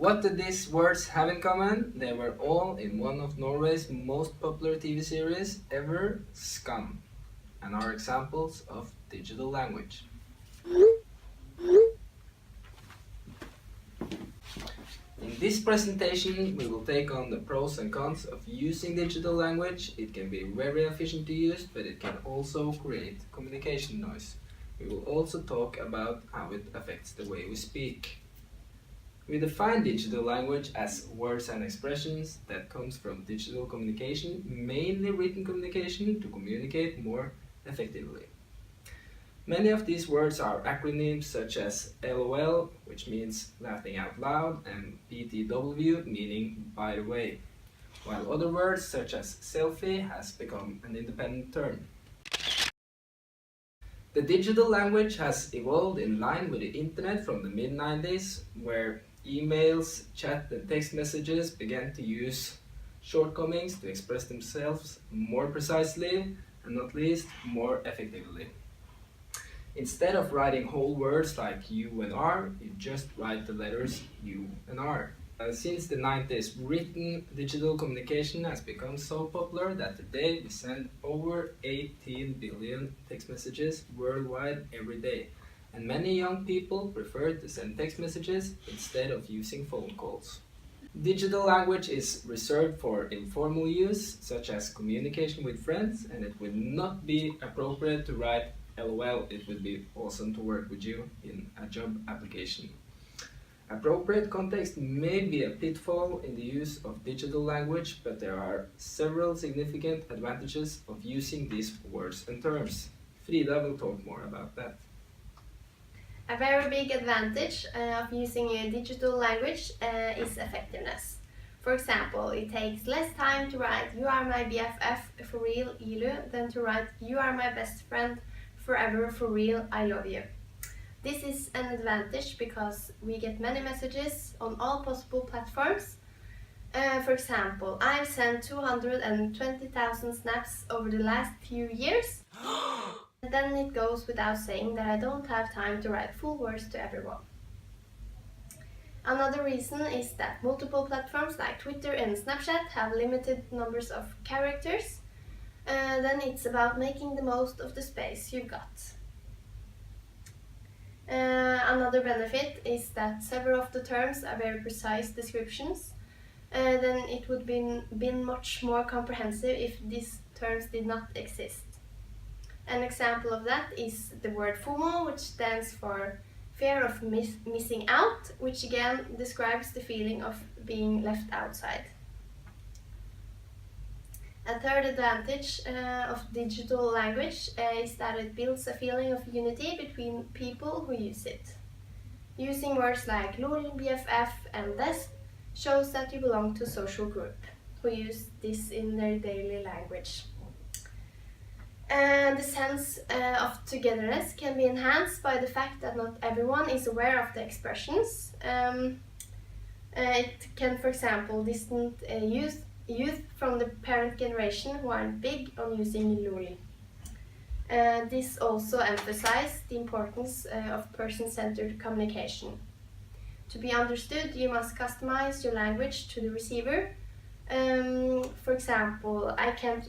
What did these words have in common? They were all in one of Norway's most popular TV series ever, Skam, and are examples of digital language. In this presentation, we will take on the pros and cons of using digital language. It can be very efficient to use, but it can also create communication noise. We will also talk about how it affects the way we speak. We define digital language as words and expressions that comes from digital communication, mainly written communication, to communicate more effectively. Many of these words are acronyms such as LOL, which means laughing out loud, and BTW, meaning by the way, while other words such as selfie has become an independent term. The digital language has evolved in line with the internet from the mid-90s, where emails, chat and text messages began to use shortcomings to express themselves more precisely and not least more effectively. Instead of writing whole words like U and R, you just write the letters U and R. Since the 90s, written digital communication has become so popular that today we send over 18 billion text messages worldwide every day. And many young people prefer to send text messages instead of using phone calls. Digital language is reserved for informal use, such as communication with friends, and it would not be appropriate to write LOL, it would be awesome to work with you in a job application. Appropriate context may be a pitfall in the use of digital language, but there are several significant advantages of using these words and terms. Frida will talk more about that. A very big advantage of using a digital language is effectiveness. For example, it takes less time to write "You are my BFF for real, Ilu" than to write "You are my best friend forever for real, I love you." This is an advantage because we get many messages on all possible platforms. For example, I've sent 220,000 snaps over the last few years. And then it goes without saying that I don't have time to write full words to everyone. Another reason is that multiple platforms like Twitter and Snapchat have limited numbers of characters. Then it's about making the most of the space you've got. Another benefit is that several of the terms are very precise descriptions. Then it would been much more comprehensive if these terms did not exist. An example of that is the word FOMO, which stands for fear of missing out, which again describes the feeling of being left outside. A third advantage of digital language is that it builds a feeling of unity between people who use it. Using words like LOL, BFF and DES shows that you belong to a social group who use this in their daily language. The sense of togetherness can be enhanced by the fact that not everyone is aware of the expressions. It can, for example, distance youth from the parent generation who aren't big on using LOL. This also emphasizes the importance of person-centered communication. To be understood, you must customize your language to the receiver. For example, I can't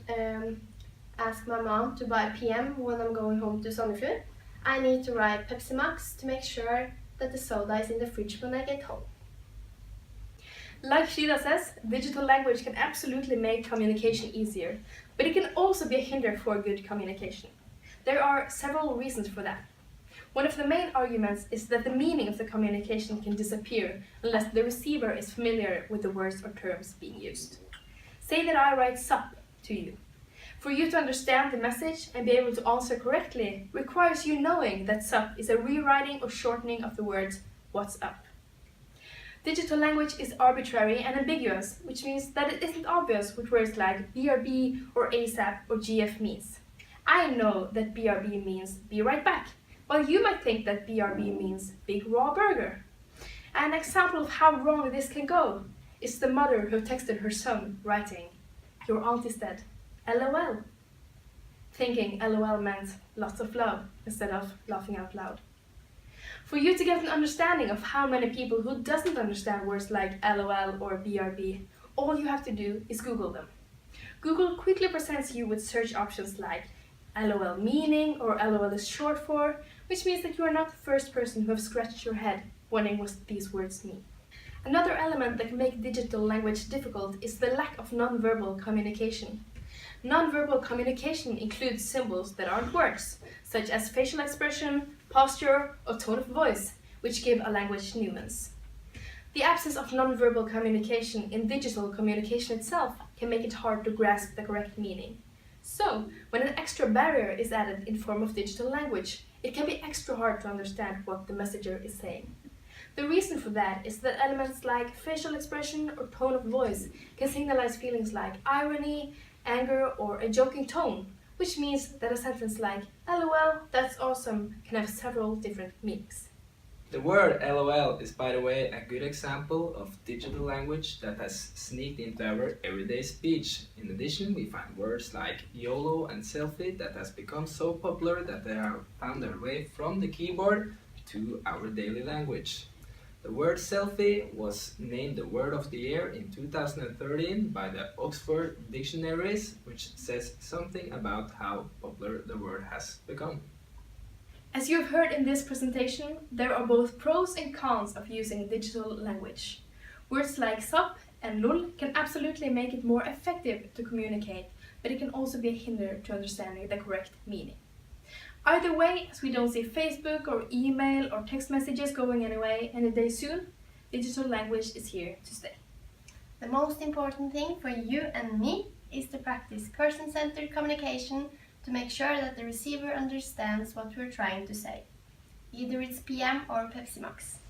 ask my mom to buy PM when I'm going home to Sandefjord. I need to write Pepsi Max to make sure that the soda is in the fridge when I get home. Like Frida says, digital language can absolutely make communication easier, but it can also be a hinder for good communication. There are several reasons for that. One of the main arguments is that the meaning of the communication can disappear unless the receiver is familiar with the words or terms being used. Say that I write "sup" to you. For you to understand the message and be able to answer correctly requires you knowing that "sup" is a rewriting or shortening of the words "what's up." Digital language is arbitrary and ambiguous, which means that it isn't obvious what words like BRB or ASAP or GF means. I know that BRB means "be right back," while you might think that BRB means "big raw burger." An example of how wrong this can go is the mother who texted her son writing, "Your aunt is dead, LOL," thinking LOL meant lots of love instead of laughing out loud. For you to get an understanding of how many people who doesn't understand words like LOL or BRB, all you have to do is Google them. Google quickly presents you with search options like LOL meaning or LOL is short for, which means that you are not the first person who have scratched your head wondering what these words mean. Another element that can make digital language difficult is the lack of non-verbal communication. Non-verbal communication includes symbols that aren't words, such as facial expression, posture, or tone of voice, which give a language nuance. The absence of non-verbal communication in digital communication itself can make it hard to grasp the correct meaning. So, when an extra barrier is added in form of digital language, it can be extra hard to understand what the messenger is saying. The reason for that is that elements like facial expression or tone of voice can signalize feelings like irony, anger, or a joking tone, which means that a sentence like LOL, that's awesome, can have several different meanings. The word LOL is, by the way, a good example of digital language that has sneaked into our everyday speech. In addition, we find words like YOLO and selfie that has become so popular that they have found their way from the keyboard to our daily language. The word selfie was named the word of the year in 2013 by the Oxford Dictionaries, which says something about how popular the word has become. As you have heard in this presentation, there are both pros and cons of using digital language. Words like SOP and LOL can absolutely make it more effective to communicate, but it can also be a hinder to understanding the correct meaning. Either way, as we don't see Facebook or email or text messages going anyway any day soon, digital language is here to stay. The most important thing for you and me is to practice person-centered communication to make sure that the receiver understands what we're trying to say. Either it's PM or Pepsi Max.